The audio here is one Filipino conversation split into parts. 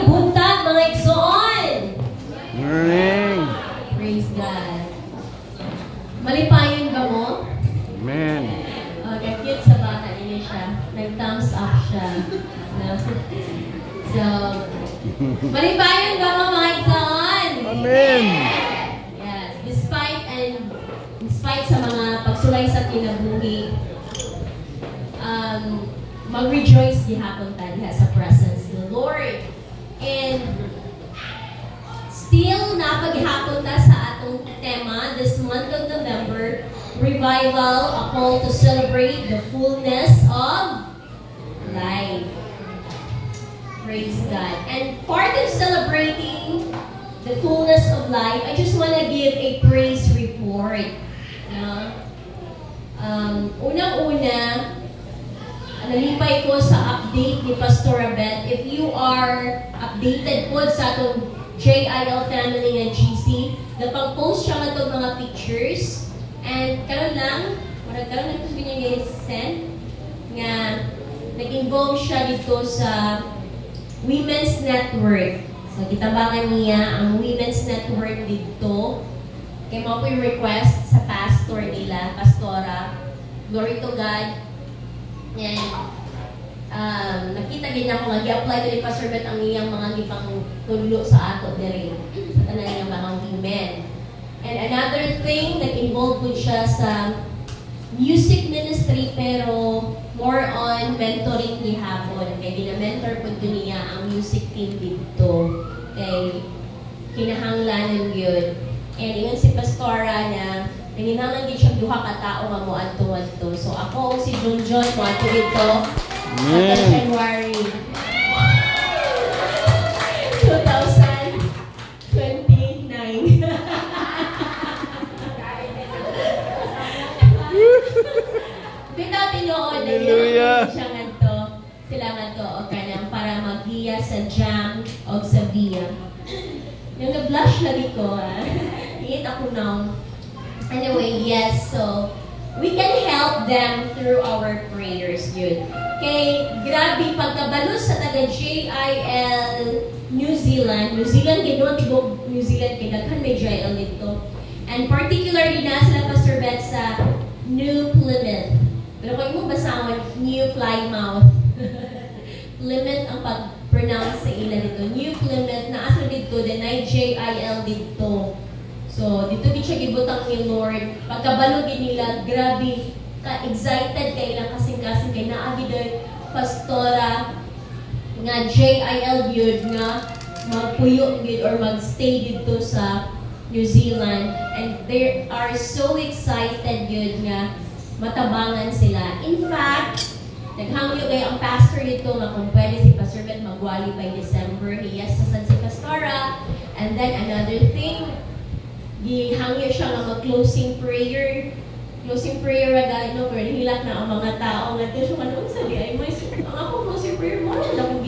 buntag, mga igsoon! Morning! Praise God. Malipayon ba mo? Amen. Cute sa bata niya siya. Nag-thumbs up siya. So, malipayon ba mo, mga igsoon? Amen! Yes. Despite sa mga pagsulay sa kinabuhi, mag-rejoice gihapon ta diha sa presence of the Lord. And still napaghapon ta sa atong tema this month of November, revival, a call to celebrate the fullness of life. Praise God. And part of celebrating the fullness of life, I just want to give a praise report. Unang-una, nalipay ko sa update ni Pastor Abet. If you are updated po sa atong JIL family and GC, napag-post siya nga itong mga pictures. And karon lang, marag karon lang gusto niya send nga nag-involve siya dito sa Women's Network. So, kitabangan niya ang Women's Network dito. Kaya mo po yung request sa pastor nila, Pastora. Glory to God. And nakita din ako nga, i-apply ko ni Pastor Bet ang iyang mga gipang tulo sa ato diri sa tanan niyang mga women. And another thing, nag-involve po siya sa music ministry pero more on mentoring ni hapon. Kaya gina-mentor po niya ang music team dito. Kay kinahanglanan yun. And ingon si Pastora na nanginahanglan din siyang duha ka tao nga mo adto-adto. So ako si John mo adto dito sa January 2029. Bitaw tinuod na siya nga to. Sila nga to o kanang para mag-iya sa jam o sa via. Yung na-blush na ko Iit ako now. Anyway, yes, so we can help them through our prayers, yun. Kay, grabe, pagkabalos sa taga-JIL New Zealand, gano'n, tibok New Zealand, kay daghan may JIL dito. And particularly na sila Pastor Bet sa New Plymouth. Pero kung mo basawin, New Plymouth. Plymouth ang pag-pronounce sa ila dito. New Plymouth, naasa dito, then ay JIL dito. So, dito din siya gibutang ni Lord. Pagkabalogin nila, grabe, ka-excited kay ilang kasing-kasing kay naagi doon, Pastora, nga JIL yun, nga magpuyo yun or magstay dito sa New Zealand. And they are so excited yun nga matabangan sila. In fact, naghangyo kayo ang pastor dito nga kung pwede si Pastor Bet magwali by December. Yes, sasan si Pastora. And then another thing, gihangyo siya nga mag-closing prayer. Closing prayer agad, no? Pero hilak na ang mga tao nga doon siya kanong sabi, ay may ang ako closing prayer mo, akong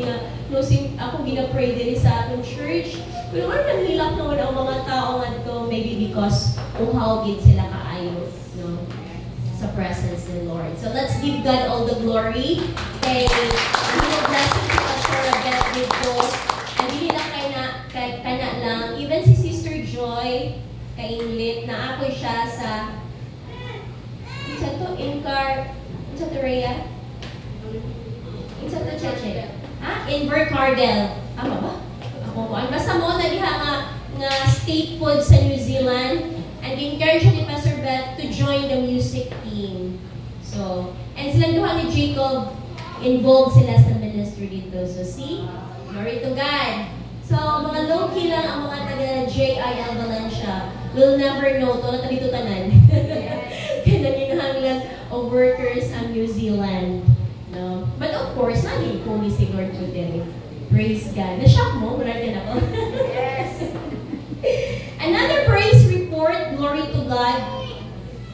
gina-pray din sa atong church. Pero ano nang hilak na wala ang mga tao nga doon, maybe because uhaw gid sila kaayo, no? Sa presence of the Lord. So let's give God all the glory. Kay ang blessing si Pastor Abet dito. And hindi lang kay kana lang. Even si Sister Joy, kainlit na ako siya sa to Incar, sa Rhea? Sa to Cheche? Inver Cardell. Ano ba? Ako ba? Basta mo na diha nga state pod sa New Zealand. And encourage ni Pastor Beth to join the music team. So, and silang duha ni Jacob, involved sila sa ministry dito. So, see? Glory to God. So, mga low-key lang ang mga taga-JIL Valencia. We'll never know. Ito na dito tanan. Kaya naginahanglan of workers ang New Zealand. No? But of course, naging po ni si Lord po din. Praise God. Na-shock mo? Wala din ako. Yes. Another praise report. Glory to God.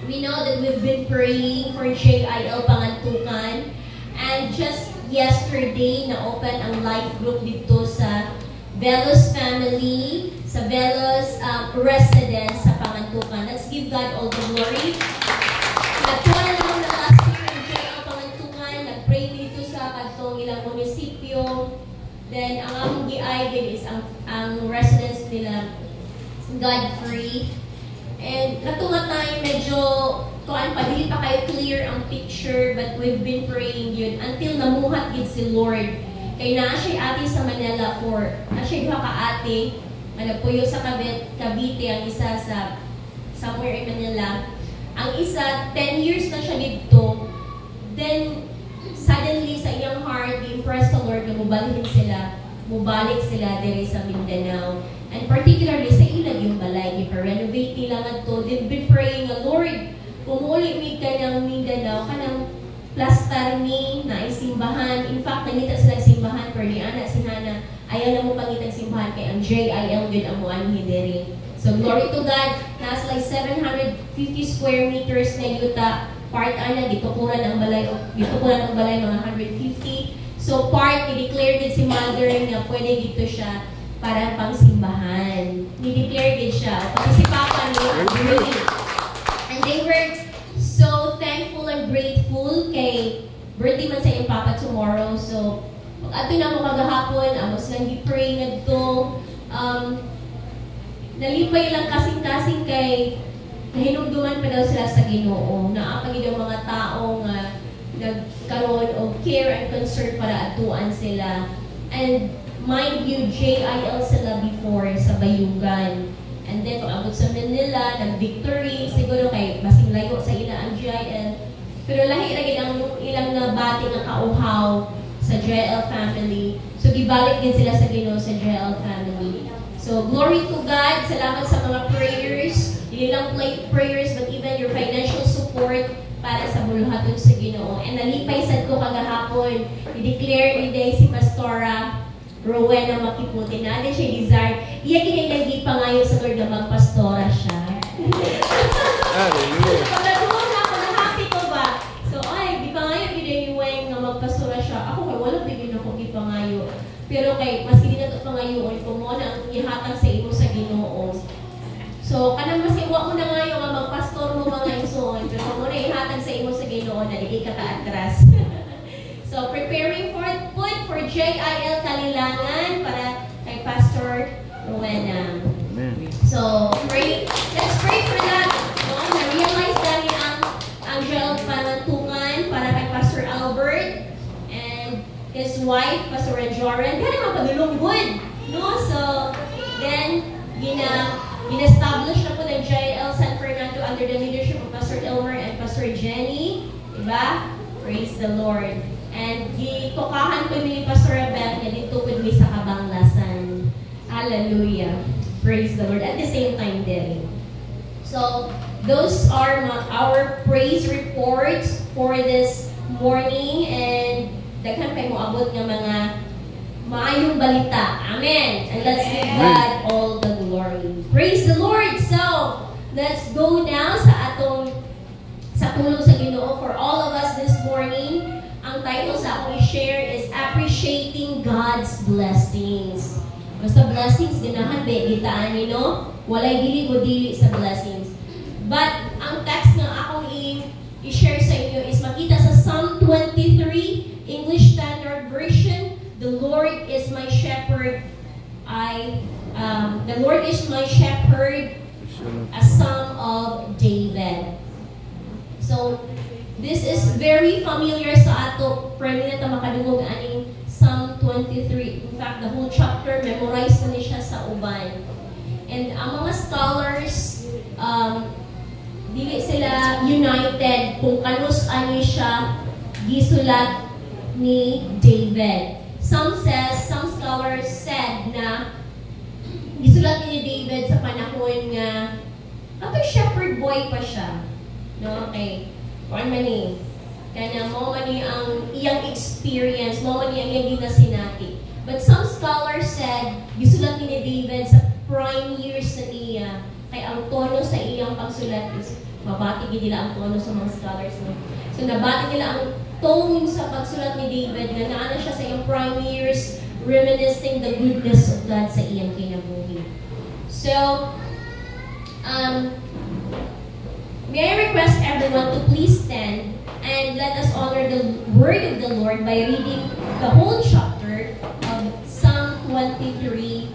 We know that we've been praying for JIL Pangantukan. And just yesterday, na-open ang life group dito sa Velos family, sa Velos residence sa Pangantukan. Let's give God all the glory. Nagkuha na naman na last year ang JIL Pangantukan. Nag-pray dito sa katong ilang munisipyo. Then, ang among GI din is ang residence nila God-free. And natunga tayo medyo kuan pa, dili pa kayo clear ang picture, but we've been praying yun until namuhat yun si Lord. Kay naa siya ate sa Manila for, na siya duha ka ate, nagpuyo sa Cavite, ang isa sa somewhere in Manila. Ang isa, 10 years na siya dito. Then, suddenly sa iyang heart, impress the Lord na mubalik sila diri sa Mindanao. And particularly sa ilag yung balay, ipa-renovate nila nga to. They've been praying, Lord, kumuuli mi ka ng Mindanao, kanang plastar mi na isimbahan. In fact, nangita sila simbahan, pero ni anak si Hana, ayaw na mo pangitag simbahan kay ang JIL yun ang muan hidiri. So, glory to God, nasa like 750 square meters na yuta. Part ana, gitukuran ang balay mga 150. So, part, i-declare din si Mother na pwede dito siya para pang simbahan. Ni-declare din siya. Pati si Papa niya, and they were so thankful and grateful kay birthday man sa iyong Papa tomorrow. So, pag ato na mo kagahapon, amos lang gi-pray na to. Nalipay lang kasing-kasing kay nahinugduman pa daw sila sa Ginoo. Naapagid ang mga taong nagkaroon of care and concern para atuan sila. And mind you, JIL sila before sa Bayugan. And then, kung abot sa Manila, nag-victory, siguro kay basing layo sa ila ang JIL. Pero lahi-lagi ang ilang nabati ng kauhaw sa JIL family. So, gibalik din sila sa Ginoo sa JIL family. So, glory to God. Salamat sa mga prayers. Hindi lang prayers, but even your financial support para sa buluhaton sa Ginoo. And nalipay sad ko kagahapon, i-declare ni day si Pastora Rowena Makiputi na siya desire. Iya kinilagi pa ngayon sa Lord na magpastora siya. Hallelujah. Pagkatuon na ako, na-happy ko ba? So, di pa ngayon ginayuweng nga magpastora siya. Ako kay walang bigyan ako di pa ngayon. Pero kay, mas hindi na ito pa ngayon, kung mo na ang ihatag sa imo sa Ginoo. So, kanang mas iwa mo na ngayon nga magpastor mo mga isuon. Pero kung mo na ihatag sa imo sa Ginoo, na di ka kaatras. So, preparing for food for JIL Kalilangan para kay Pastor Rowena. Amen. So, let's pray for that. No, na-realize namin ang JIL Panantungan para kay Pastor Albert and his wife, Pastor Joran. Kaya naman pagulunggod. No? So, then, establish na po ng JIL San Fernando under the leadership of Pastor Elmer and Pastor Jenny. Diba? Praise the Lord. And gitukahan ko ni Pastor Abel na dito with me sa Kabanglasan. Hallelujah. Praise the Lord. At the same time din. So, those are our praise reports for this morning. And daghan kayo mo abot ng mga maayong balita. Amen. And let's give God all the glory. Praise the Lord. So, let's go now sa tulong sa Ginoo for all of us this morning. Ang title sa akong i-share is Appreciating God's Blessings. Basta blessings, ganahan be, gitaan no? Walay dili mo dili sa blessings. But, ang text nga akong i-share sa inyo is makita sa Psalm 23, English Standard Version. The Lord is my shepherd. The Lord is my shepherd. A Psalm of David. So, this is very familiar sa ato. Pwede na ito makadungog aning Psalm 23. In fact, the whole chapter, memorized na niya sa uban. And ang mga scholars, dili sila united kung kanus ani siya gisulat ni David. Some scholars said na gisulat ni David sa panahon nga ato shepherd boy pa siya. No, okay. Kung man ni, kaya mo man ni ang iyang experience, mo man ni ang iyang ginasinati. But some scholars said, gisulat ni David sa prime years na niya, kay ang tono sa iyang pagsulat is, mabati nila ang tono sa mga scholars. No? So nabati nila ang tone sa pagsulat ni David, na naana siya sa iyang prime years, reminiscing the goodness of God sa iyang kinabuhi. So, may I request everyone to please stand and let us honor the word of the Lord by reading the whole chapter of Psalm 23. 23,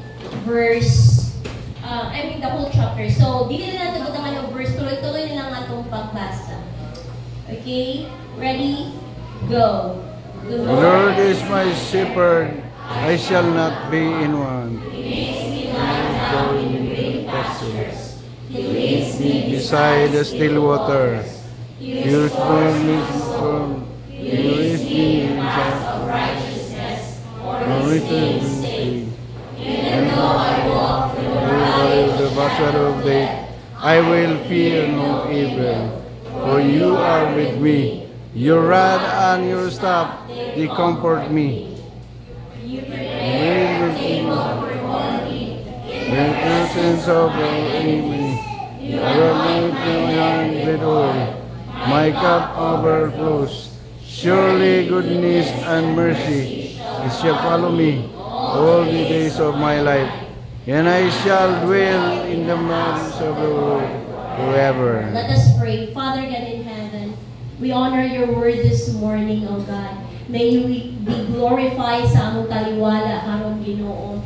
verse, the whole chapter. So, dili na natin naman yung verse, tuloy-tuloy na lang atong pagbasa. Okay? Ready? Go. The Lord is my shepherd, I shall not be in want. He makes me lie down in green pastures. He leads me Beside the still water, He you restores restore me my soul. from He leads me in paths of righteousness for His name's sake. Even though I walk through the valley of the shadow of death, I will fear no evil, for you are with me. Your rod and your staff, they comfort me. You prepare a table before me in The presence of the enemy, You anoint my hand with oil, my cup overflows. Surely goodness and mercy shall follow me all the days of my life, and I shall dwell in the presence of the Lord forever. Let us pray. Father God in heaven, we honor your word this morning, O God. May you be glorified sa among taliwala karon Ginoo.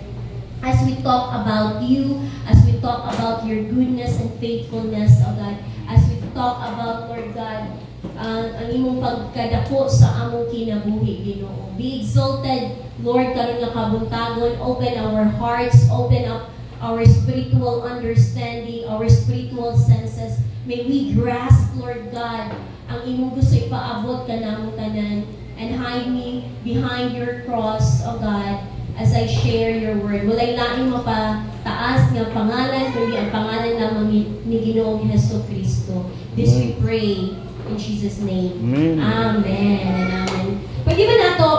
As we talk about you, as we talk about your goodness and faithfulness, O God, as we talk about, Lord God, ang imong pagkadako sa among kinabuhi, Ginoo. Be exalted, Lord, karon nga kabuntagon. Open our hearts, open up our spiritual understanding, our spiritual senses. May we grasp, Lord God, ang imong gusto ipaabot kanamong tanan, and hide me behind your cross, O God, as I share your word. Walay laing mapataas nga pangalan, kundi ang pangalan lamang ni Ginoong Hesus Kristo. This we pray in Jesus' name. Amen. Amen and amen. Pwede ba nato,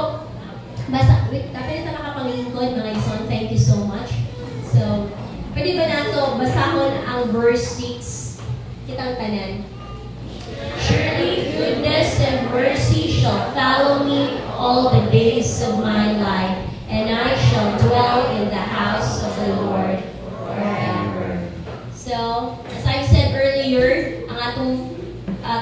basta, kapit na nakapangilingkod, mga ison, thank you so much. So, pwede ba nato basahon ang verse 6, kitang tanan. Surely goodness and mercy shall follow me all the days of my life, and I shall dwell in the house of the Lord forever. So, as I said earlier, ang atong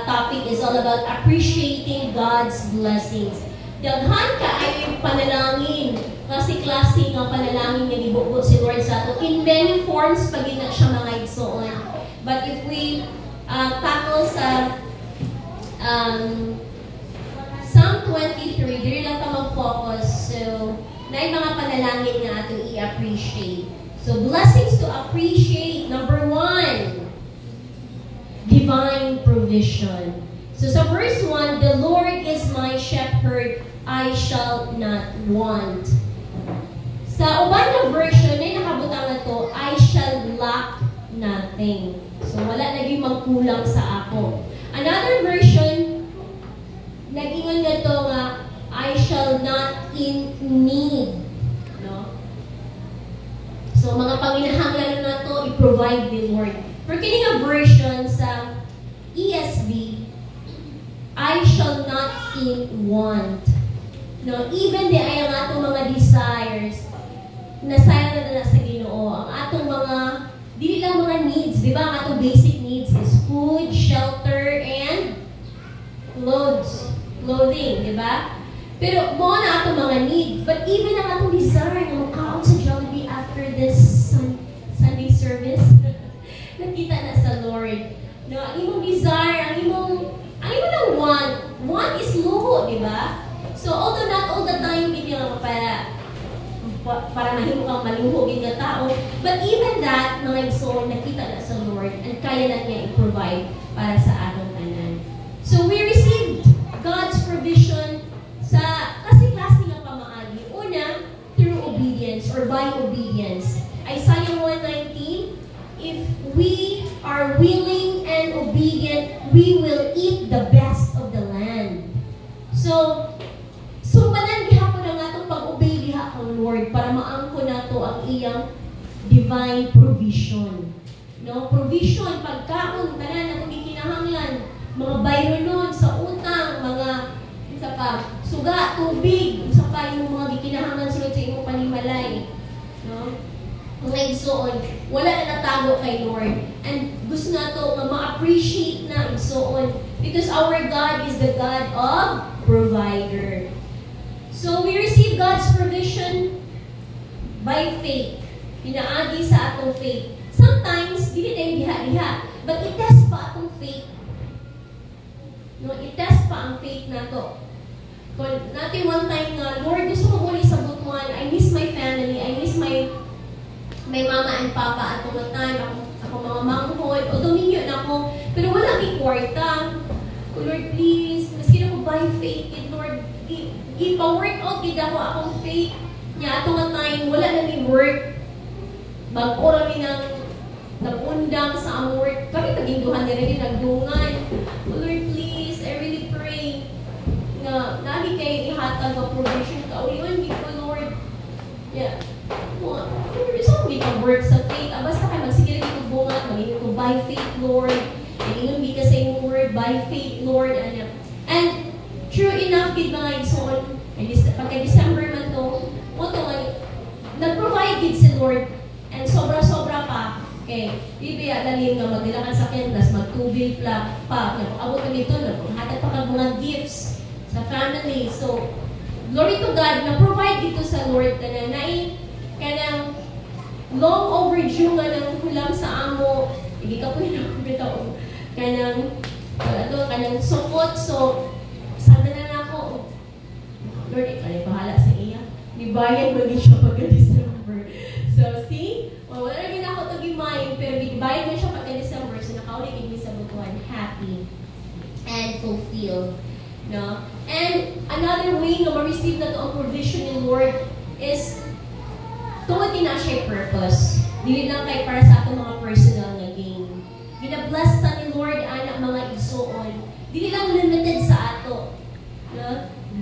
topic is all about appreciating God's blessings. Daghan ka ay panalangin, klase-klase ng panalangin nga gibubuo si Lord sa ato. In many forms, pag na siya mga igsoon. But if we tackle sa Psalm 23, diri lang ka mag-focus. So, na yung mga panalangin nga ating i-appreciate. So, blessings to appreciate. Number 1, divine provision. So, sa verse 1, the Lord is my shepherd, I shall not want. Sa uban na version, ay nakabutang na to, I shall lack nothing. So, wala naging magkulang sa ako. Another version, nag-ingon nga to nga, I shall not in need. No? So, mga panginahanglan na to, i-provide the Lord. For kini nga version sa ESV, I shall not in want. No? Even di ay ang atong mga desires, nasayang na sa Ginoo. Ang atong mga, di lang mga needs, di ba? Ang atong basic needs is food, shelter, and clothing, di ba? Pero mo na atong mga needs. But even ang atong desire na makaon sa Jollibee after this Sunday service, nakita na sa Lord. No, ang imong desire, ang imong lang want is luho, di ba? So, although not all the time, hindi nga para mahimo kang maluho ng tao, but even that, mga igsoon, nakita na sa Lord, and kaya na niya i-provide para sa atong tanan. So, we received God's provision sa klase-klase nga pamaagi. Una, through obedience or by obedience. Isaiah 1:19, if we are willing and obedient, we will eat the best of the land. So panan gihapon ang atong pag-obey diha kang Lord para maangko nato ang iyang divine provision. No, provision pagkaon tanan atong gikinahanglan, mga bayronon sa utang, mga sa pa suga, tubig, sa pa yung mga gikinahanglan sulod sa imong panimalay. No? Mga igsoon, wala na natago kay Lord. And gusto nato nga ma-appreciate na igsoon because our God is the God of provider. So we receive God's provision by faith. Pinaagi sa atong faith. Sometimes, dili tayong diha-diha. But i-test pa atong faith. No, i-test pa ang faith nato. Kung natin one time nga, Lord, gusto ko muli sa butuan. I miss my family. I miss my mama and papa at one time. Ako mga manghod. O dominyo na ako. Pero wala may kwarta. Oh, Lord, please. Maski na ko by faith. Lord, ipa-work out gid ako akong faith. Nya ato nga time, wala na may work. Mag-ora mi nag-undang sa ang work. Kami taging-duhan na rin nagdungan. Oh, Lord, please. I really pray na nabi kayo ihatag ang provision ka. Uliwan di ko, Lord. Yeah. Lord, saan mo work sa faith? Basta kayo magsigil ito bunga. Magiging ko by faith, Lord. Ingon mi ka sa imong word by faith, Lord. And true enough, gid mga igsoon, pagka-December man to, nag-provide gid si Lord. And sobra-sobra pa. Okay, bibiya lalim nga magdala ka sa akin, plus mag-2 pa. Abot kami ito, hatag pa kang mga gifts sa family. So, glory to God, na-provide dito sa Lord na kanang long overdue nga ng hulam sa amo. Hindi ka po yung bitaw. Kanang sukot. So, sana na ako. Lord, ikaw bahala sa iya. Nibayan mo din siya pagka-December. So, see? Wala rin ako ito gimayin, pero bibayad mo siya pagka-December. So, nakaulit yung sa butuan, happy and fulfilled. No? And another way na ma-receive na ito ang provision ni Lord is tungod din na siya purpose. Dili lang kay para sa ating mga personal na gain. Gina-bless ta ni Lord anak mga igsoon. Dili lang limited sa ato. No?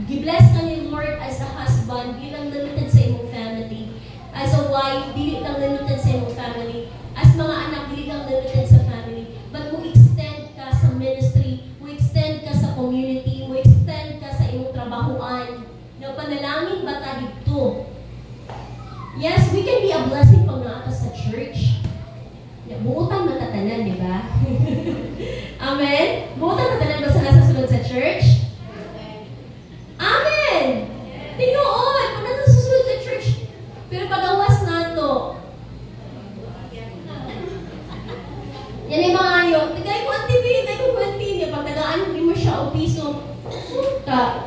Gi-bless ka ni Lord as a husband, dili lang limited sa imong family. As a wife, dili lang limited sa imong family. As mga anak, dili lang limited sa family. But mo extend ka sa ministry, mo extend ka sa community, mo extend ka sa imong trabahoan. Na panalangin ba ta dito? Yes, we can be a blessing pag naata sa church. Buutang na tatanan, di ba? Amen? Buutang na tatanan ba sa nasa sulod sa church? Amen! Tinuod! Pag nasa susunod sa church, pero pag-awas na ito, yan ay mga ayo. Tagay ko ang TV, tagay ko ang TV. Pag tagaan, hindi mo siya o piso,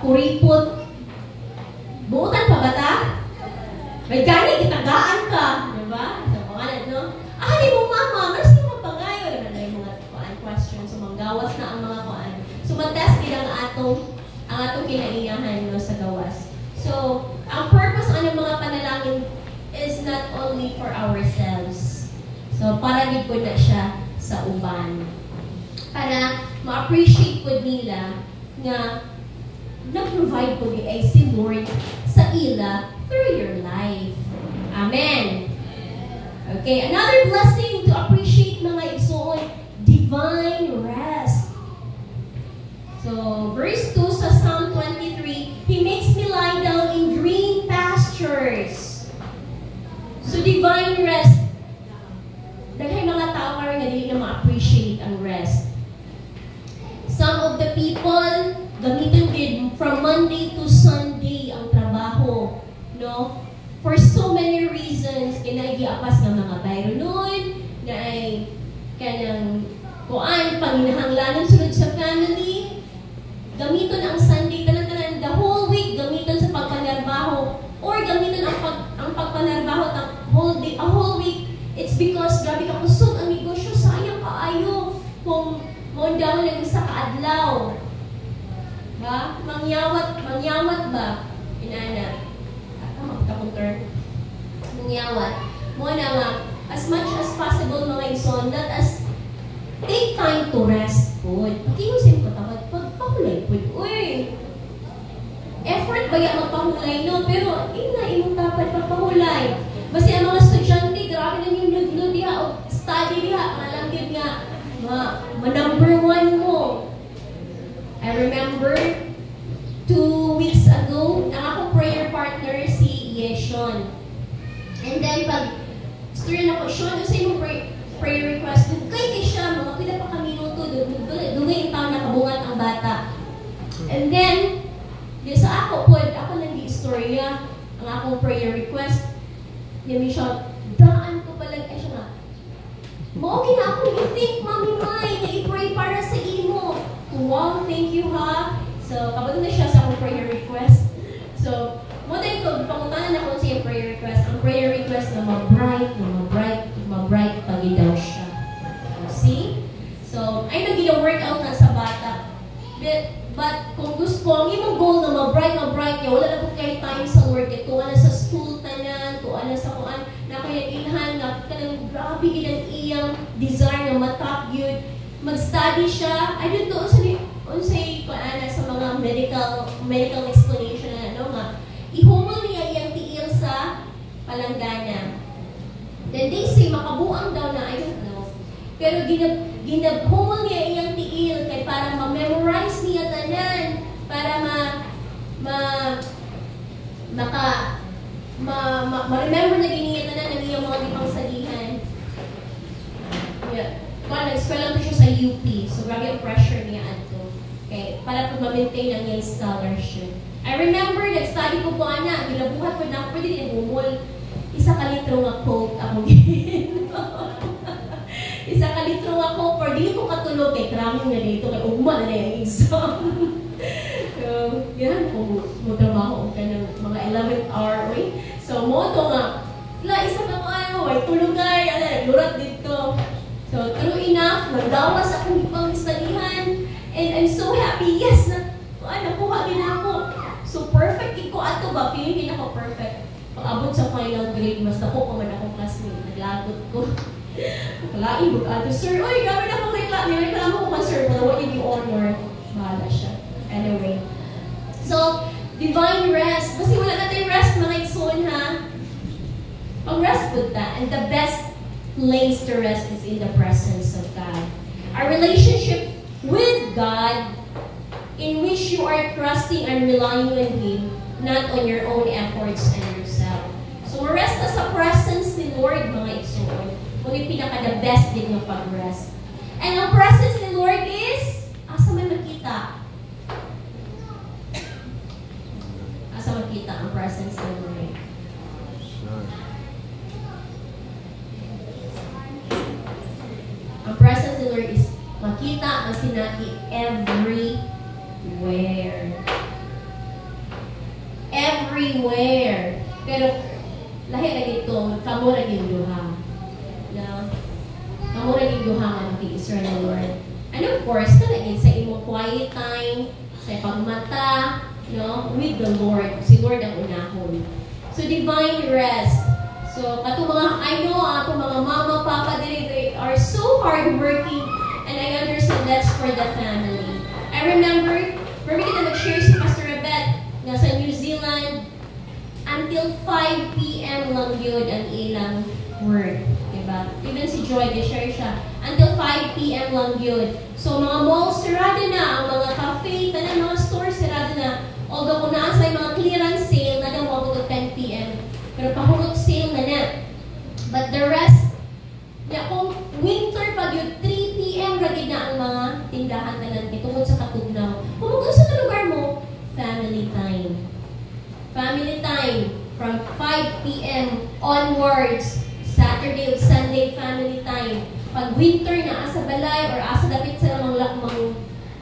kuripot. Buutan pa ba ta? May gani, kitagaan ka. Diba? So, pangalan, no? Di mo mama, mas di mo pangayo. Diba na yung mga questions. So, manggawas na ang mga kuan. So, mag-test din ang atong kinaiyahan no, sa gawas. So, ang purpose ng mga panalangin is not only for ourselves. So, para din po na siya sa uban. Para ma-appreciate po nila na nag-provide po ni si Lord sa ila through your life. Amen. Okay, another blessing to appreciate mga igsoon, divine rest. So, verse 2 sa Psalm 23, He makes me lie down in green pastures. So, divine rest. Dahil mga tao karon nga dili na ma-appreciate ang rest. Some of the people, gamitin din from Monday to Sunday ang trabaho. No? For so many reasons, kinaigiapas ng mga bayro nun, na ay kanang kuan, panginahanglanan sunod sa family, gamiton ang Sunday, tanan-tanan, the whole week, gamiton sa pagpanarbaho, or gamiton ang pagpanarbaho a whole week. It's because grabe ka kusog ang negosyo, sayang kaayo kung mondaw lang sa kaadlaw. Ba? Mangyawat ba? Inana. Magkapunter. Mangyawat. Mo na nga, as much as possible mga ison, let us take time to rest po. Pakiusin ko tawad, pagpahulay po. Uy! Effort ba yan magpahulay, no? Pero, imong dapat pagpahulay. Basta ang mga estudyante, grabe na yung nudnud diha, o study diha, malanggit nga, number 1 mo. I remember, 2 weeks ago, ang akong prayer partner, si Yeshon. And then, pag student ako, Sean, sa imong prayer request, kay siya, mga pila pa kami minuto, dugay yung taon nakabungat ang bata. And then, sa ako po, ako nang di-istorya, ang akong prayer request, Yami siya, daan ko palag, ay siya nga, maugin ako, you think, Mami Mai, na i-pray para sa imo. Wow, thank you ha. So, kabalo na siya sa akong prayer request. So, mo tayo ko, pangutanan ako sa prayer request. Ang prayer request na ma-bright, pagi daw siya. See? So, ay nag-workout na sa bata. But kung gusto ko, ang imong goal na ma-bright niya, wala na po kayo time sa work. Tuwa na sa school tanan, tuwa na sa kuan, na kaya ilhan, na kanang grabe ginang iyang desire na matap yun. Mag-study siya. I don't know, unsay kuan sa mga medical explanation na ano nga. Ihumol niya iyang tiil sa palanggana. Then they say, makabuang daw na, I don't know. Pero ginabhumol niya iyang tiil kay para ma-memorize niya tanan, para ma-remember na ganiya tanan ng iyang mga ipang salihan. Yeah. Kung nag-spell lang siya sa UP, so grabe ang pressure niya ato. Okay, para po ma-maintain ang iyang scholarship. I remember, nag-study ko po ana, gilabuhat ko na ako, pwede din umol. Isa ka litro nga quote ako isa ka litro nga quote, pero di ko katulog kay cramming na dito, kay ugma na yung exam. So, yan po, trabaho ka ng mga 11th hour, right? So, moto nga, isa ka ano, ay tulugay, lurat dito. So, true enough, nagdawas akong ipang studyhan, and I'm so happy, yes, nakuha din ako. So, perfect ko ato ba? Feeling din ako perfect. Pag-abot sa final grade, mas naku ko man akong classmate. Naglagot ko. Kalain mo ato, sir, oy, gawin ako kay class. Nireklamo ko ka, sir, pero what did you honor? Bahala siya. Anyway. So, divine rest. Kasi wala natin rest, mga igsoon, ha? Pag-rest po ta. And the best place to rest is in the presence of God. Our relationship with God, in which you are trusting and relying on Him, not on your own efforts and yourself. So, rest sa presence ni Lord, mga igsoon. Kung pinaka-the best din yung pag-rest. And ang presence ni Lord is, asa man makita? Asa makita ang presence ni Lord? Ang presence ni Lord is makita, masinati, everywhere. Everywhere. Pero, lahi na dito, kamo na yung duha. No? Kamo na yung duha nga mag-i-isra na Lord. And of course, talagin sa imong quiet time, sa pagmata, no? With the Lord. Si Lord ang unahon. So, divine rest. So, katong mga, I know, atong mga mama, papa, they are so hardworking, and I understand that's for the family. I remember, where we kita mag-share si Pastor Abet, nasa New Zealand, until 5 p.m. lang yun ang ilang work. Diba? Even si Joy, share siya. Until 5 p.m. lang yun. So, mga malls, sirado na. Ang mga cafe, tanan mga stores, sirado na. Although kung naasa yung mga clearance sale, na daw ako to 10 p.m. Pero pahungot sale na na. But the rest, kung winter pag yun, 3 p.m. ragid na ang mga tindahan tanan tungkol sa katugnaw. Kung gusto na lugar mo, family time. Family time from 5 p.m. onwards. Saturday or Sunday, family time. Pag winter na asa balay or asa dapit sa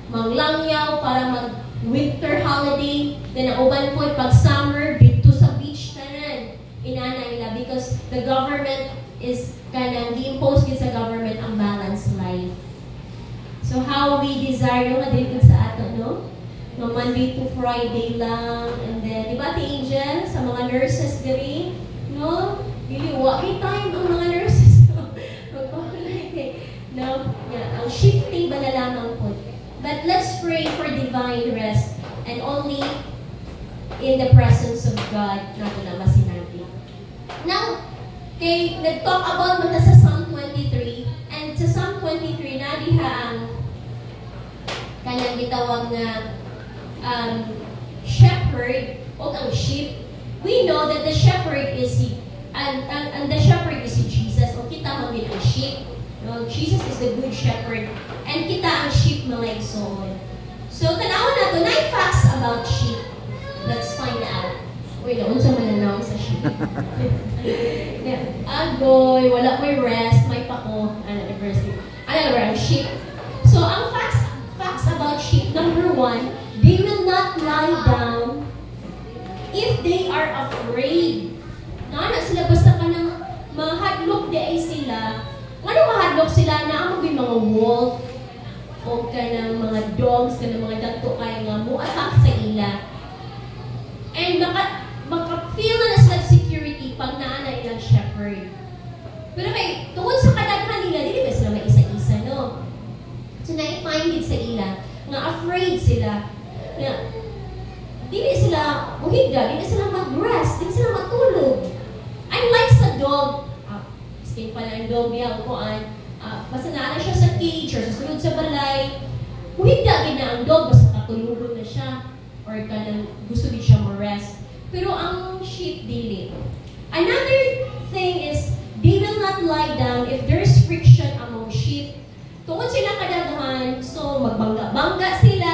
manglangyaw para mag-winter holiday, then ang uban po pag summer, dito sa beach tanan. Inana nila because the government is kanang gi-impose din sa government ang balanced life. So how we desire no madrid sa ato, no? No Monday to Friday lang, and then di ba Ate Angel sa mga nurses diri, no? Dili wa kay time ang mga nurses. No, yeah, ang shifting ba na lamang po. But let's pray for divine rest and only in the presence of God nato na masinati. Now, okay, nag-talk about mata sa Psalm 23, and sa Psalm 23 na diha ang kanyang gitawag na shepherd o ang sheep. We know that the shepherd is and the shepherd is si Jesus. O kita mo din ang sheep. No? Jesus is the good shepherd. And kita ang sheep mga igsoon. So, tanawin nato, 9 facts about sheep. Let's find out. Uy, naunsa mananaw sa sheep. Agoy, wala ko'y rest, may pako, anniversary. Ang sheep. So, ang facts about sheep, number 1, they will not lie down if they are afraid. Naana sila basta ka ng mahadlok di ay sila. Ano mahadlok sila na ang mga wolf o ka ng mga dogs, ka ng mga dato kaya nga mo attack sa ila. And maka-feel na sila security pag naana ilang shepherd. Pero kay, tungkol sa kadaghan nila, hindi ba sila maisa-isa, no? So, na-find it sa ila, nga afraid sila, na hindi sila muhigda, hindi sila mag-rest, hindi sila matulog. Unlike sa dog, skin pala ang dog niya, basta naana siya sa cage or sa sulod sa balay, muhigda din na ang dog, basta katulugon na siya, or gusto din siya ma-rest. Pero ang sheep, dili. Another thing is, they will not lie down if there's friction among sheep. Tungkol sila kadaghan, so magbangga-bangga sila,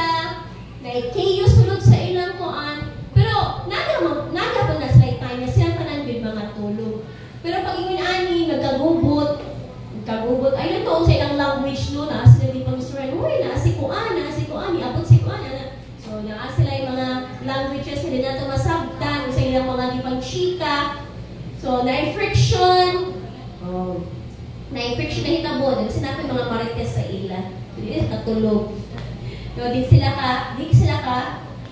naikayo sulod sa ilang kuan, pero naga pa na sila time na silang pananggid mga tulog. Pero pag ingon-ani, nagkagubot, ayun to sa ilang language no, na sila di pang-suran, uy, si kuan, iabot si kuan, so naa sila yung mga languages, hindi na ito masabtan, sa ilang mga di pang-chika, so na-friction, na-friction na hitabo, dahil sinabi mga marites sa ila, hindi katulog. No, di sila ka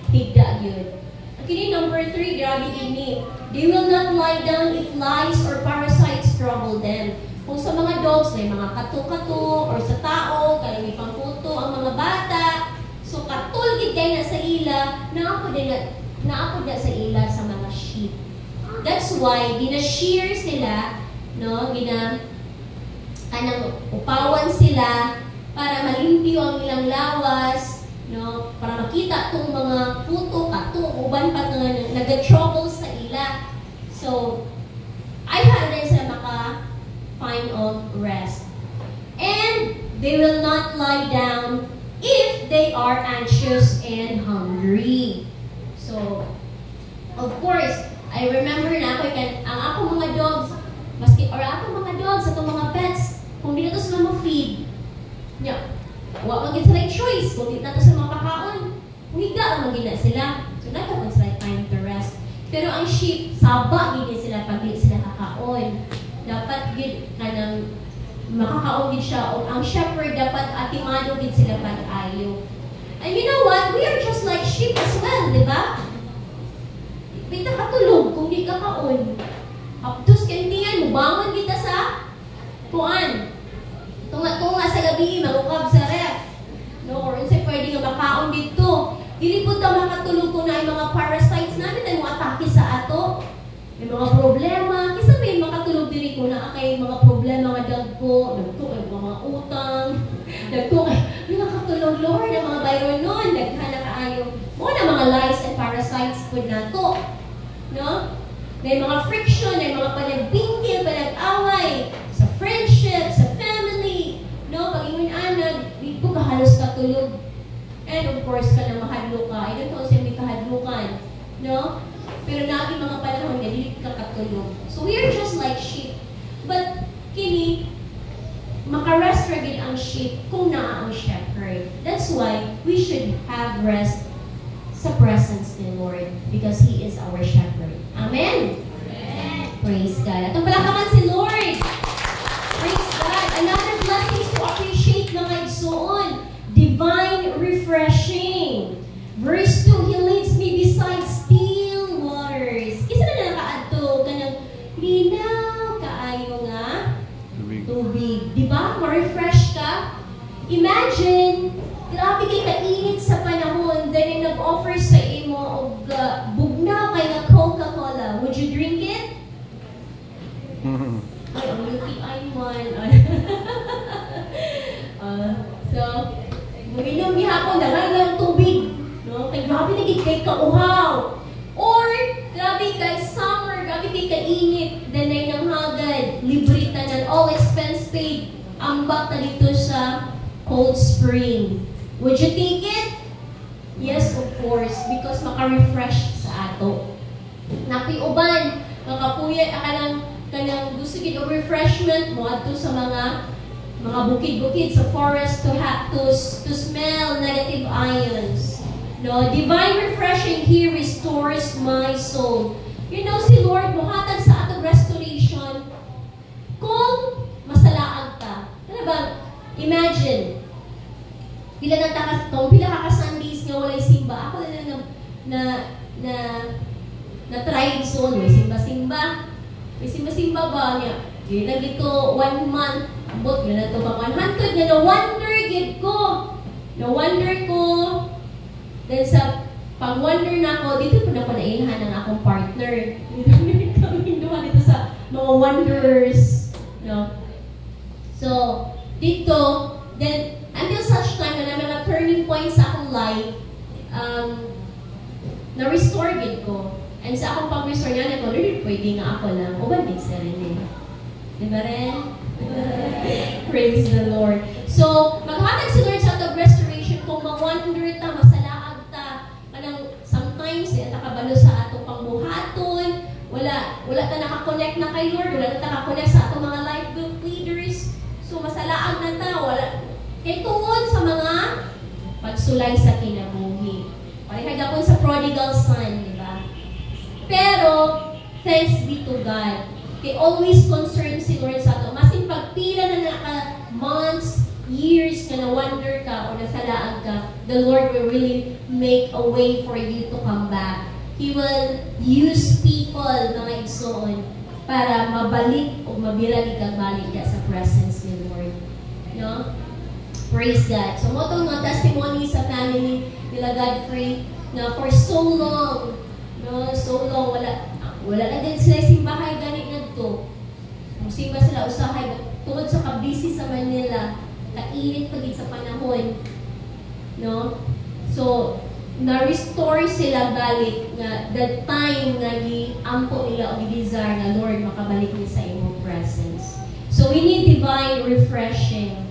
higda yun. Okay, number 3, grabe ini. They will not lie down if lice or parasites trouble them. Kung sa mga dogs, may mga kato-kato, or sa tao, kaya may pangkuto ang mga bata. So, katulgid kayo na sa ila, naapod na sa ila sa mga sheep. That's why, gina-shear sila, no? Upawan sila para malimpyo ang ilang lawas, no? Para makita itong mga puto, kato, uban pa nag-trouble sa ila. So, ay rin sila maka-find of rest. And they will not lie down if they are anxious and hungry. So, of course, I remember na ang ako mga dogs, atong mga pets, kung di na ito sila ma-feed, wag maging sila choice, kung di na ito sila mapakaon, higda ang magina sila. So, nagkapan sila time to rest. Pero ang sheep, saba gini sila pag di sila kakaon. Dapat makakaon din siya, o ang shepherd dapat atimado din sila pag-ayo. And you know what? We are just like sheep as well, di ba? May nakatulog kung di kakaon. Aptos kandiyan, mubangon kita sa kuan. Tunga sa gabi, magukab sa ref. No, or unsay pwede nga makaon dito. Dili pud ta makatulog ko na yung mga parasites namin na mga atake sa ato. May mga problema. Kisa may makatulog diri ko na kay mga problema nga dagko ay mga utang. Dagko ay nakatulog Lord ang mga bayron nun. Daghan na kaayo. Mo na mga lice and parasites pud nato. No? May mga friction, may mga panagbingkil, panag-away sa friendship, sa family. No? Pag-ingon-anag, di po kahalos katulog. And of course, ka na mahadlo ka. I don't know say may kahadlukan. No? Pero naging mga panahon na dili ka katulog. So we are just like sheep. But kini, makarest rin ang sheep kung naa ang shepherd. That's why we should have rest sa presence ni Lord because He is our shepherd. Amen? Amen. Praise God. At palakpakan si Lord. Praise God. Another blessing to appreciate mga igsoon. Divine refreshing. Verse 2, He leads me beside still waters. Isa na nakaadto ka ng linaw kaayo nga tubig. Diba? Ma-refresh ka. Imagine, grabe kay kainit sa panahon, then nag-offer sa imo og bugnaw kay nga Coca-Cola. Would you drink it? Ay, ang UTI one. So, uminom gihapon daghan lang tubig. No? Kay grabe na kay kauhaw. Or, grabe kay summer, grabe kay kainit, then ay nang hagad, libre tanan, all expense paid, ambak na dito sa cold spring. Would you take it? Yes, of course, because maka-refresh sa ato. Napiuban, makapuya kanang gusto gid og refreshment mo adto sa mga bukid-bukid sa forest to smell negative ions. No, divine refreshing here restores my soul. You know, si Lord muhatag sa atong restoration kung masalaag ka. Ano ba? Imagine, pila ka Sundays nga walay simba. Ako na try zone, may simba-simba. May simba-simba ba niya? Yun na dito, 1 month, abot yun na ito pa 100, nga na-wonder gid ko. Na-wonder ko. Then sa pag-wonder na ako, dito po na panaihan ng akong partner. Kami duha dito sa mga wonders. No? So, dito, then, until such time na mga turning points sa akong life, na-restore gid ko. And sa akong pag-restore niya, ako, Lord, pwede nga ako lang. Uban din sa rin eh. Diba rin? Praise the Lord. So, maghatag si Lord sa atong restoration kung ma-wonder ta, masalaag ta. Kanang sometimes, nakabalo sa atong pangbuhaton, wala ta nakakonect na kay Lord, wala ta nakakonect sa atong mga life group leaders. So, masalaag na ta, wala. Kaya tungod sa mga pagsulay sa kinabuhi. Parehagapon sa prodigal son, di ba? Pero, thanks be to God. Kay always concerned si Lord sa ato. Masin pagpila na months, years na na-wonder ka o nasalaag ka, the Lord will really make a way for you to come back. He will use people na maigsoon para mabalik o mabirali kang balik ka sa presence ni Lord. No? Praise God. So, mo itong mga testimony sa family nila Godfrey na for so long, no, so long, wala na din sila simbahay ganit na to. Musimba sila usahay, tungod sa kabisi sa Manila, kainit pagid sa panahon. No? So, na-restore sila balik na the time na giampo nila o gi-desire na Lord makabalik ni sa imong presence. So, we need divine refreshing.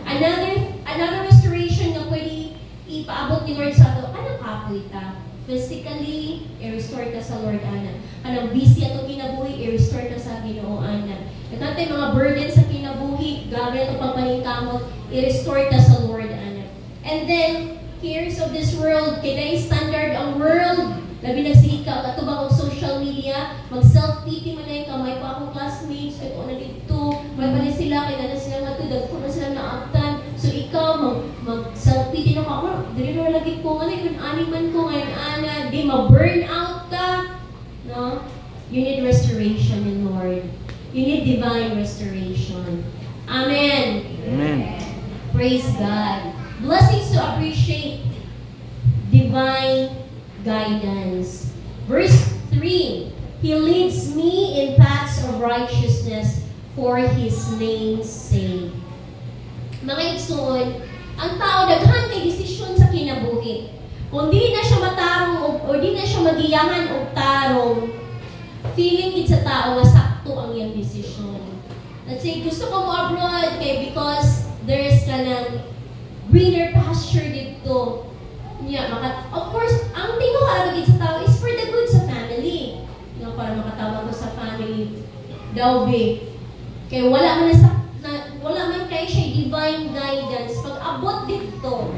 Another restoration na pwede ipaabot ni Lord sa ato, anong kapoy ta? Physically, i-restore ka sa Lord, ana. Anong busy atong kinabuhi, i-restore ka sa Ginoo, ana. Katantay mga burden sa kinabuhi, gamit o pagpaningkamot, i-restore ka sa Lord, ana. And then, cares of this world, kaya standard ang world, labi nagsika, katubang og social media, mag-self-pity man na yung kamay pa akong classmates, ito na dito, may pa sila, kaya na sila nga ito, dagpo na sila naaktan. So ikaw, mag-self-pity na ka, dali na lagi ko, ano yung animan ko ngayon, ana, di ma-burn out ka. No? You need restoration in Lord. You need divine restoration. Amen. Amen. Praise God. Blessings to appreciate divine guidance. Verse 3, He leads me in paths of righteousness for His name's sake. Mga igsoon, ang tao daghan kay desisyon sa kinabuhi. Kung di na siya matarong o di na siya magiyahan og tarong, feeling gid sa tao nga sakto ang iyang desisyon. Let's say gusto ko mo abroad kay because there's kanang greener pasture dito. Of course, ang tingog halagid sa tao is for the good sa family. Para makatawag ko sa family daw be. Kaya wala man kay siya divine guidance. Pag abot dito,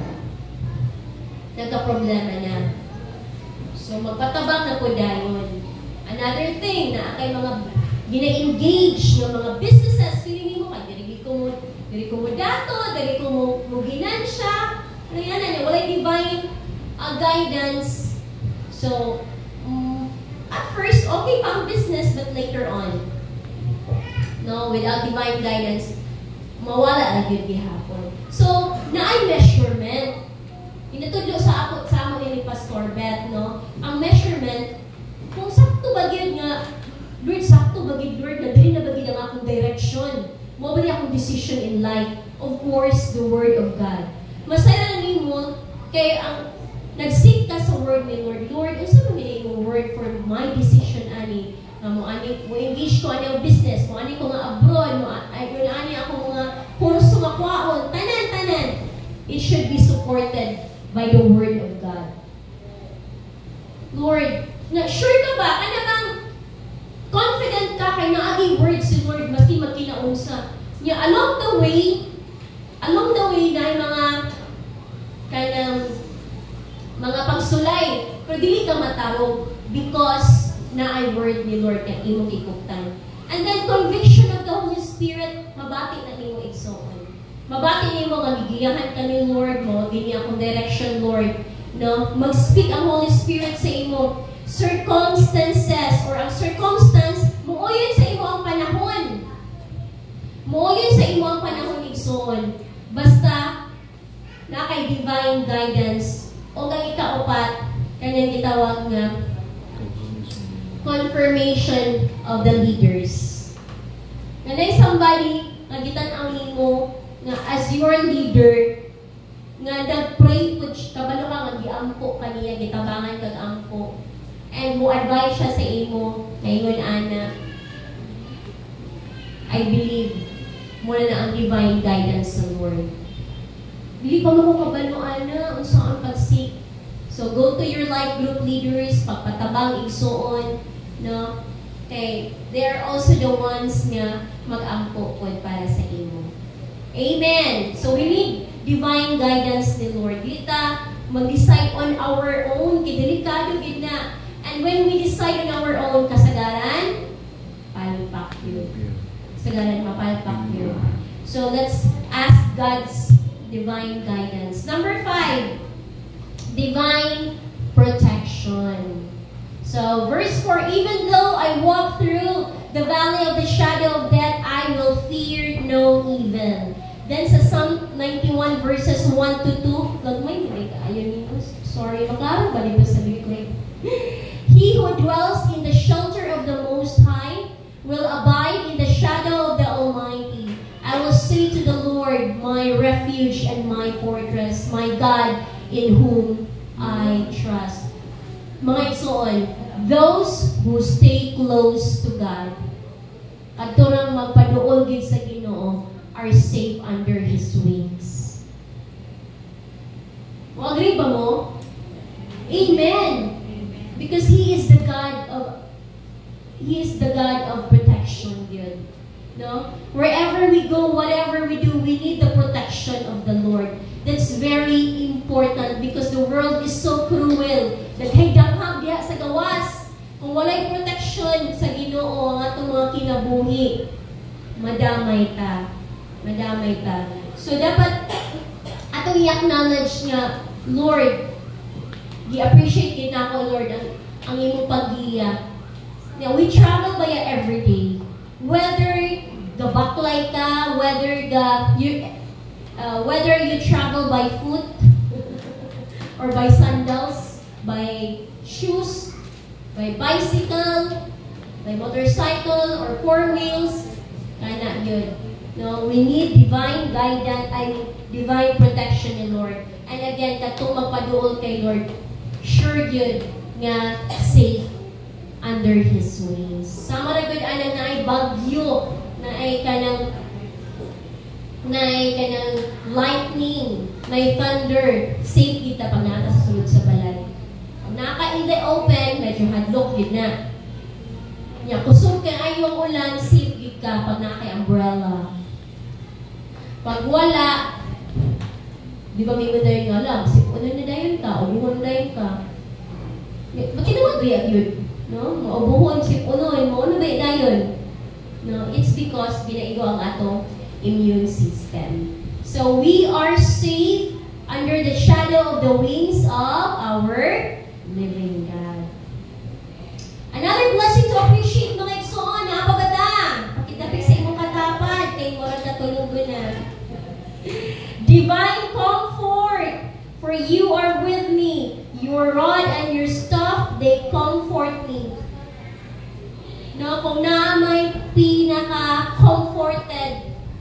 nagka-problema na. So, magpatabang na po dayon. Another thing na kay mga gina-engage ng mga businesses, feeling mo ka, diri ko mo dato, diri ko mo ginansya. Ano yan, wala divine guidance. So, at first, okay pa ang business, but later on, no, without divine guidance, mawala na yun gihapon. So, naay measurement. Inatudlo sa amo ni Pastor Beth, no? Ang measurement, kung sakto ba yun nga, Lord, sakto ba yun, Lord, na dili na ba yun ang akong direction? Mo ba akong decision in life? Of course, the Word of God. Masaya na mo, kaya ang nag-seek ka sa Word ni Lord, Lord, unsa man nila yung word for my decision, ani? Mo engage ko ani ang business, mo ani ko nga abroad, mo ani ako mga kurso nga kwaon, tanan. It should be supported by the Word of God. Lord, sure ka ba? Ano bang Yeah, along the way na yung mga kanang mga pagsulay, pero dili ka matarong because na ay word ni Lord kay imong ikuptan. And then conviction of the Holy Spirit, mabati na nimo igsoon. Mabati nimo nga gigiyahan ka ni Lord mo, ginya akong direction Lord, no? Mag-speak ang Holy Spirit sa imo. Circumstances or ang circumstance muuyon sa imo ang panahon. Muuyon sa imo ang panahon igsoon. Basta na kay divine guidance o kang ikaupat kanyang gitawag nga confirmation of the leaders. Nanay somebody nga gitan-aw nimo nga as your leader nga nag-pray pud kabalo ka nga giampo kaniya gitabangan kag ampo and mo advise siya sa imo ngayon ana I believe muna na ang divine guidance ng Lord. Dili pa mo ko kabalo ana unsa ang pag-seek. So go to your life group leaders, pagpatabang igsuon, no? Okay, they are also the ones nga mag-ampo pod para sa imo. Amen. So we need divine guidance ni Lord. Dita mag-decide on our own, kay delikado gid na. And when we decide on our own, kasagaran palpak yun. Kasagaran mapalpak yun. So let's ask God's divine guidance. Number 5, divine protection. So, verse 4, even though I walk through the valley of the shadow of death, I will fear no evil. Then sa Psalm 91 verses 1 to 2, lagmay nila ka, ayun nito. Sorry, maklaro ba dito sa Biblia? He who dwells in the shelter of the Most High will abide in the shadow of the Almighty. I will say to the Lord, my refuge and my fortress, my God in whom I trust. Mga igsoon, those who stay close to God, at turang magpaduol gid sa Ginoo, are safe under His wings. Agree ba mo? Amen. Because He is the God of protection, yun. No? Wherever we go, whatever we do, we need the protection of the Lord. That's very important because the world is so cruel. Daghay daghang diha sa gawas. Kung walay protection sa Ginoo ang atong mga kinabuhi, madamay ta. Madamay ta. So dapat atong i-acknowledge nga, Lord, i-appreciate din ako, Lord, ang imong paggiya. Now, we travel by every day. Whether the baklay ka, whether you travel by foot or by sandals, by shoes, by bicycle, by motorcycle or 4 wheels, kana yun. No, we need divine guidance, divine protection ni Lord. And again, katong magpaduol kay Lord, sure yun nga safe under His wings. Sama na good anak na ay bagyo, na ay kanang lightning, na ay thunder, safe kita pag naka sa sulod sa balay. Pag naka in the open, medyo hadlok yun na. Kusog ka ay yung ulan, safe gid ka pag naka umbrella. Pag wala, di ba may madayon nga lang, sipunan na dayon ka, ubuhon na dayon ka. Makinawad ba yun? No? Maubuhon, sipunan, mauna ba dayon? No? It's because ginaigo ang atong immune system. So we are safe under the shadow of the wings of our living God. Another blessing to appreciate mga igsoon, napagada. Pakitapik sa imong katapad, kay morag natulugon na. Divine comfort, for you are with me. Your rod and your staff, they comfort me. No, kung na may pinaka-comforted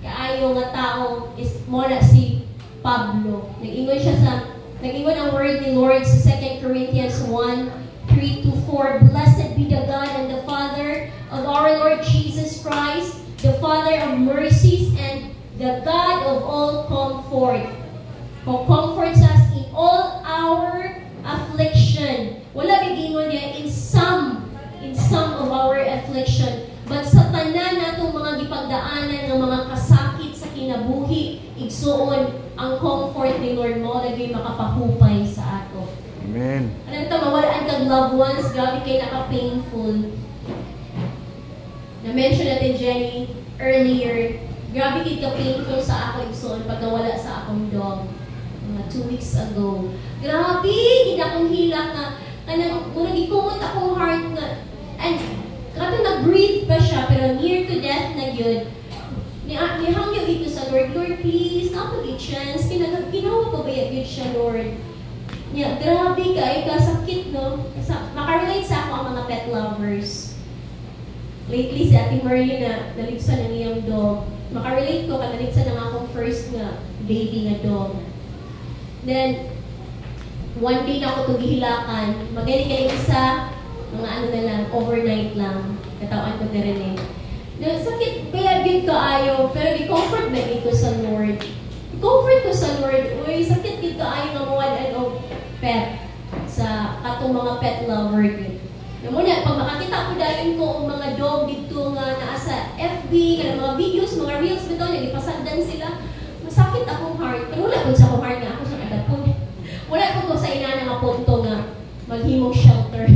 kaayo nga tao is muna si Pablo. Nag-ingon ang word ni Lord sa 2 Corinthians 1:3-4. Blessed be the God and the Father of our Lord Jesus Christ, the Father of mercies and the God of all comfort, who comforts us in all our affliction. Wala bigingon niya in some of our affliction, but sa tanan natong mga gipagdaanan ng mga kasakit igsuon ang comfort ni Lord mo lagi makapahupay sa ato. Amen. Alam ta mawalaan kag loved ones, grabe kay naka-painful. Na-mention natin Jenny earlier, grabe kay ka-painful sa ako igsuon pagkawala sa akong dog. Mga 2 weeks ago. Grabe, hindi akong hilak na muna gikumot akong heart na and kato nag-breathe pa siya pero near to death na yun. Nihangyo ito sa Lord, Lord please, napag chance, ginawa pa ba yun siya Lord? Yeah, grabe ka, kasakit no? Makarelate sa ako ang mga pet lovers. Lately si Ate Marley na naligsan ng iyong dog. Makarelate ko, naligsan ng akong first nga baby na dog. Then, one day na ako ito gihilakan. Magaling ka isa, mga ano na lang, overnight lang. Katawan ko na rin eh. Sakit, kaya good kaayo, pero i-comfort ba dito sa Lord? I-comfort ko sa Lord, uy, sakit good kaayo nga mo one pet sa katong mga pet lover din. Muna, pag makakita ko dahil ko ang mga dog dito nga naa sa FB, kaya mga videos, mga reels dito, nalipasandan sila, masakit akong heart. Pero wala po sa akong heart nga ako sa kadapon. Wala po ko sa inana nga punto nga maghimong shelter.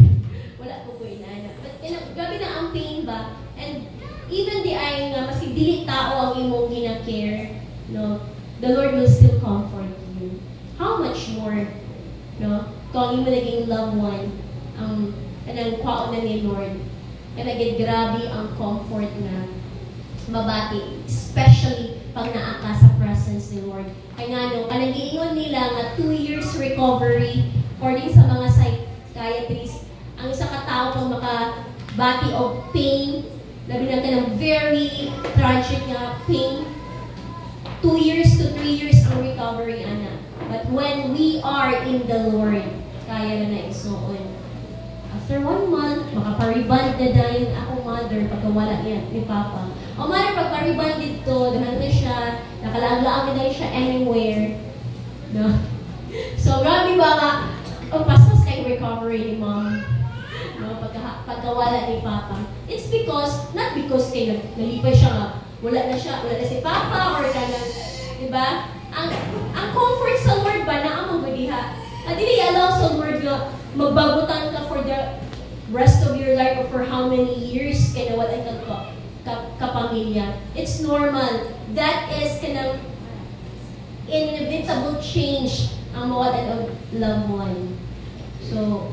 Wala po ko inana. But grabe na ang pain ba? And even di ay nga, maski dili tao ang imong gina-care, no? The Lord will still comfort you. How much more, no? Kung imo naging loved one, ang kanang kwaon na ni Lord, kanagid grabe ang comfort na mabati, especially pag naa ka sa presence ni Lord. Kaya nga no, kanang giingon nila nga 2 years recovery according sa mga psychiatrists, ang isa ka tao pag makabati of pain, labi na ka ng very tragic nga pain, 2 years to 3 years ang recovery, ana. But when we are in the Lord, kaya na isuon. After 1 month, makapariband na dahil akong mother pagkawala niya ni Papa. O mother, pagpariband dito, dahan na siya, nakalaang-laang na siya anywhere. No? So, grabe ba nga, paspas kayong recovery ni Mom. No? Pagkawala ni Papa. It's because, not because kayo nalipay siya nga, wala na si Papa, or ganang, di ba? Ang comfort sa Lord ba na ang magadiha? Dili allow sa Lord nga magbagutan ka for the rest of your life or for how many years kaya wala ka kapamilya. It's normal. That is kanang inevitable change ang mawalan of loved one. So,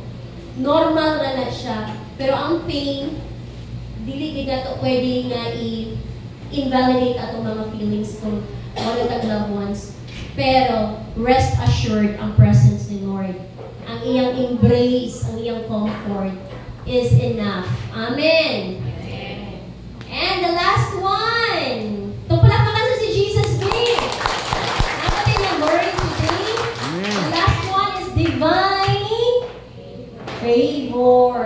normal na siya. Pero ang pain, dili kita to pwede nga i-invalidate atong mga feelings kung wala tag loved ones. Pero, rest assured ang presence ni Lord. Ang iyang embrace, ang iyang comfort is enough. Amen. Amen. And the last one. Tupalakpakan sa si Jesus Big. Napatin na word today. Amen. The last one is divine favor.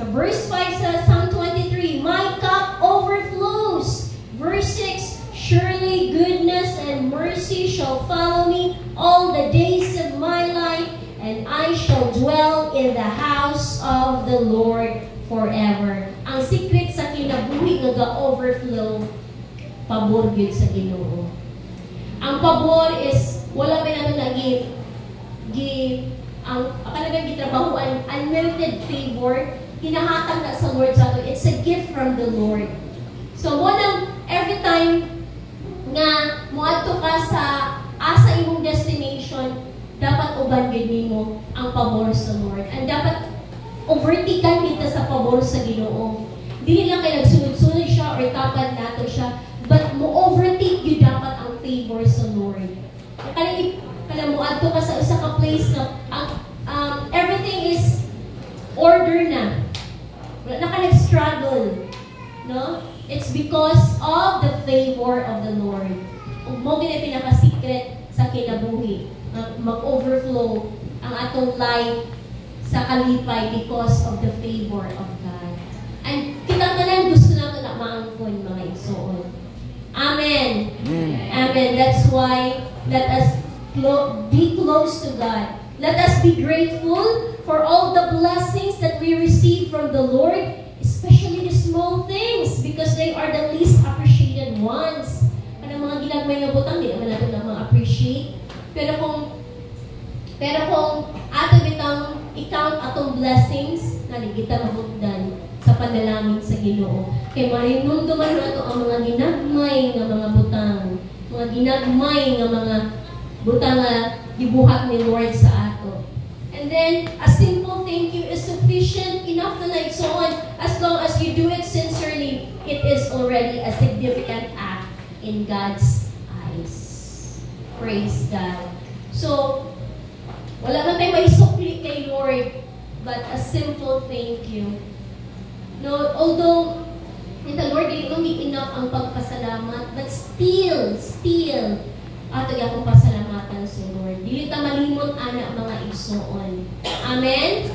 Sa verse 5 sa Psalm 23, my cup overflows. Verse 6, surely goodness and mercy shall follow me all the days of my life, and I shall dwell in the house of the Lord forever. Ang secret sa kinabuhi nga ga-overflow, pabor gyud sa Ginoo. Ang pabor is wala pa naman ang akalaga gitrabahuan, unlimited favor, hinahatag na sa Lord sa ato. It's a gift from the Lord. So mo nang every time nga moadto ka sa asa imong destination, dapat uban gid nimo ang pabor sa Lord. And dapat overtikan kita sa pabor sa Ginoo. Dili lang kay nagsunod-sunod siya or tapad nato siya, but mo overtake gyud dapat ang favor sa Lord. Kaya mo adto ka sa usa ka place na everything is order na. Wala na ka nag-struggle, no? It's because of the favor of the Lord. Ug mo gid pinaka-secret sa kinabuhi. Mag-overflow ang atong life sa kalipay because of the favor of God. And kita tanan gusto nato na maangkon mga igsoon. Amen. Amen. That's why let us be close to God. Let us be grateful for all the blessings that we receive from the Lord, especially the small things, because they are the least appreciated ones. Kanang mga ginagmay nga butang, di naman kita mahugdan sa panalangin sa Ginoo. Kay mahinumduman nato ang mga ginagmay nga mga butang, mga ginagmay nga mga butang nga gibuhat ni Lord sa ato. And then, a simple thank you is sufficient enough to like so on. As long as you do it sincerely, it is already a significant act in God's eyes. Praise God. So, wala man tayo maisukli kay Lord, but a simple thank you. No, although, the Lord dili mo enough ang pagpasalamat, but still, ato akong pasalamatan sa Lord. Dili ta malimot ana mga igsoon. Amen?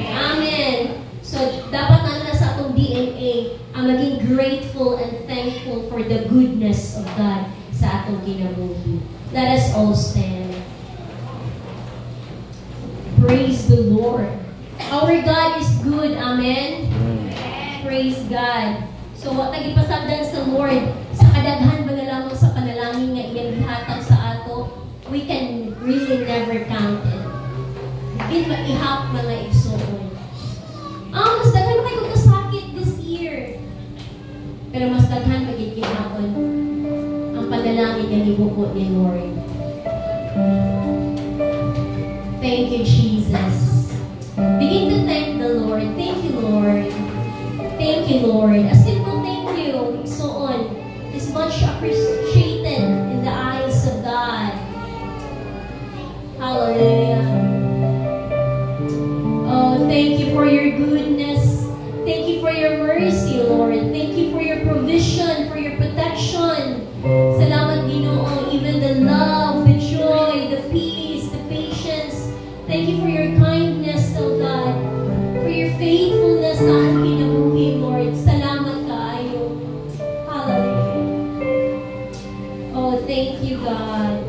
Amen. So, dapat na sa atong DNA ang maging grateful and thankful for the goodness of God sa atong kinabuhi. Let us all stand. Praise the Lord. Our God is good. Amen? Praise God. So, what nagipasabdan sa Lord, sa kadaghan ba na lamang sa panalangin nga iyang gihatag sa ato, we can really never count it. Hindi maihap mga igsoon. Mas daghan kayo kasakit this year. Pero mas daghan magigihapon ang panalangin nga gibuko ni Lord. Thank you, Jesus. Begin to thank the Lord. Thank you, Lord. Thank you, Lord. A simple thank you, so on, is much appreciated in the eyes of God. Hallelujah. Oh, thank you for your goodness. Thank you for your mercy, Lord. Thank you for your provision, for your protection. Salamat, Ginoo, even the love, the joy, the peace, the patience. Thank you for your kindness, oh God, for your faithfulness sa ating kinabuhi, Lord. Salamat kaayo. Hallelujah. Oh, thank you, God.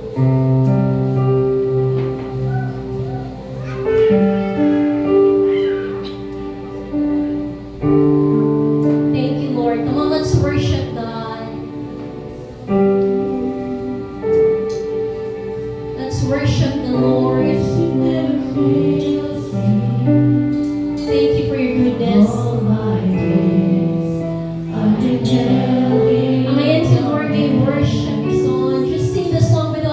Thank you, Lord. Come on, let's worship God. Let's worship the Lord. Thank you for your goodness. Amayan si Lord, we worship His song. Just sing the song with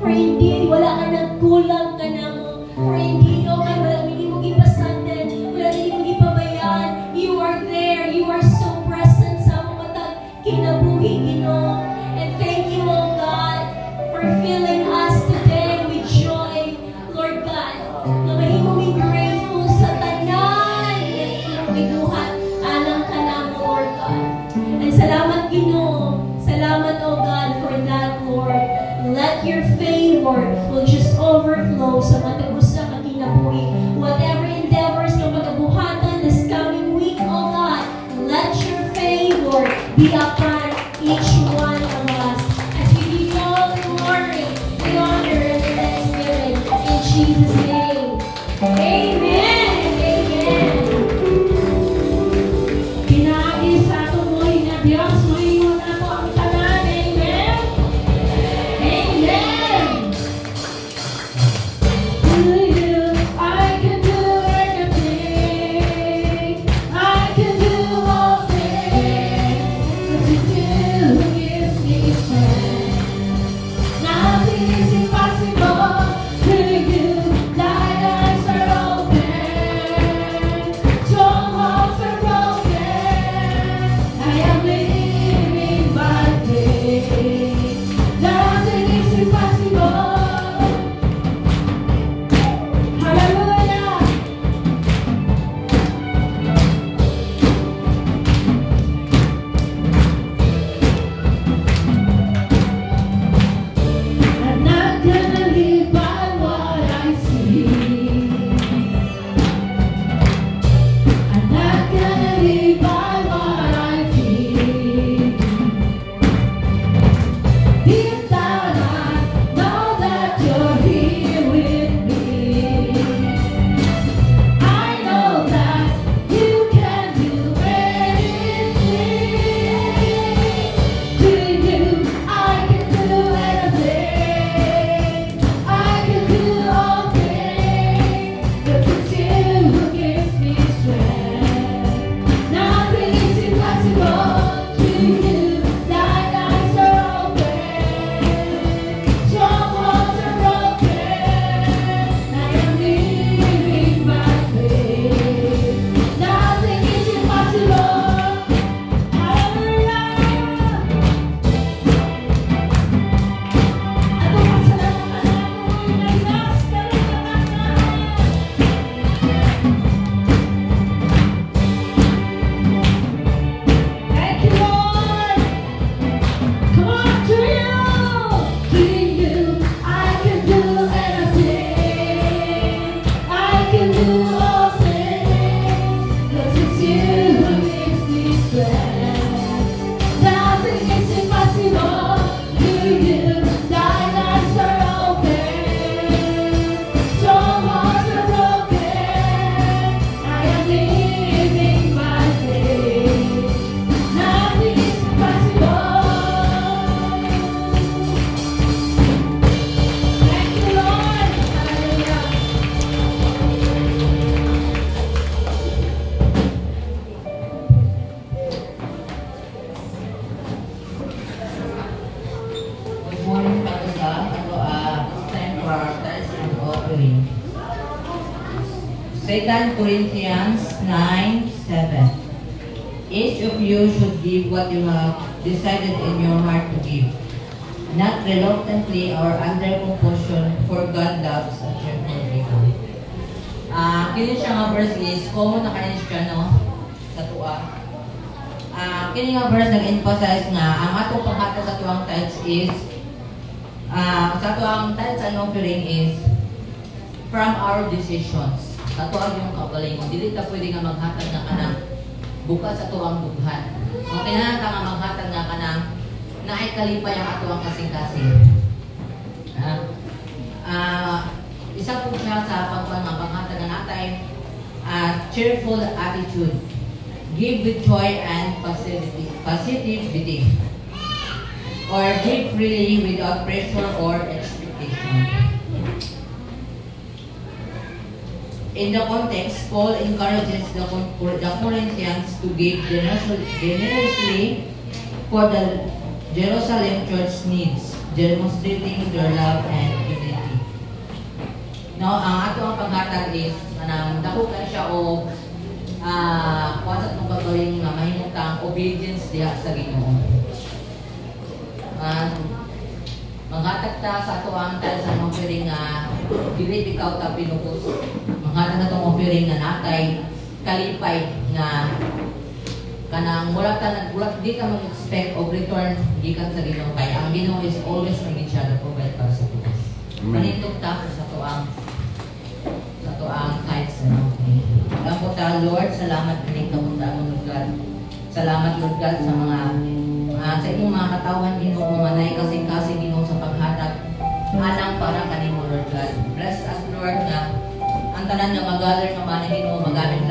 For indeed, wala ka ng kulang ka na mo. For indeed, oh God, wala hindi mo gipasandan, wala hindi mo gipabayaan. You are there. You are so present sa mga matag kinabuhi, Ginoo. And thank you, oh God, for filling us today with joy, Lord God. Na mahimong grateful sa tanan na imong gibuhat alang ka na mo, Lord God. And salamat, Ginoo. Salamat, oh God, for that, Lord. Let your favor will just overflow sa matagos sa kinabuhi. Whatever endeavors na magabuhatan this coming week, oh God, let your favor be upon each one of us. As we give you all the glory, the honor, and the thanksgiving in Jesus' name. Amen and amen. Pinagi sa tumoy na Diyos, mahingon na po ang tanan. Amen. Amen. To you, I can do anything. I can do all things. But to you who gives me strength. Nothing is impossible to you. Thine eyes are open. Strongholds are broken. I am living by faith. Nothing is impossible. Hallelujah. I'm not gonna live by what I see. I'm not gonna live by what I feel. Deep down I know that you're here with me. I know that you can do anything. To you I can do anything. I can do all things. But it's you who gives me strength. Nothing is impossible to you. Thine eyes are open. Strongholds are broken. I am living by faith. Nothing is impossible. Hallelujah. At pasalamat na Diyos, salamat na. Thank you, Lord. Come on, to you. To you, I can do anything. I can do all things. 'Cause it's you who gives me strength. Nothing is impossible to you. Thine eyes are open. Strongholds are broken. I am living by faith. Nothing is impossible. Thank you, Lord. Hallelujah. Good morning, Pastor. It's time for our tithes and offering. 2 Corinthians 9:7. Each of you should give what you have decided in your heart to give, not reluctantly or under compulsion, for God loves a cheerful giver. Kini siya nga verse is common na kanin siya no sa tuwa. Kini nga verse nag-emphasize nga ang atong paghatag sa tuwang tithes is sa tuwang tithes and offering is from our decisions. Sa tuwang yung kabalingon. Dili ta pwede nga maghatag nga kanang bukas sa tuwang bughan. Ang kailangan ka nga maghatag nga kanang naay kalipay ang atuwang kasing-kasing. Isa po siya sa paghatag nga natay cheerful attitude. Give with joy and positivity. Or give freely without pressure or expectation. In the context, Paul encourages the Corinthians to give generously for the Jerusalem church needs, demonstrating their love and No, ang ato ang paghatag is kanang dako ka siya o kuha sa itong gagawin nga mahimutang obedience diha sa Ginoo. Manghatag ta sa ato ang tal sa mga offering nga dili ikaw ta pinupos. Manghatag na itong offering nga natay kalipay nga kanang wala di ka mag-expect of return gikan sa Ginoo kay ang Ginoo is always maging siya na provide para sa ato. Manitog ta sa to ang tithes na alam po ta, Lord, salamat din kamuntaan mo, Lord God. Salamat, Lord God, sa mga sa inyong mga katawan, Ginoo, manay kasing-kasing, Ginoo, sa paghatag anang para kanimo, Lord God. Bless us, Lord, na ang tanan nga mag-gather nga man, Ginoo, magamit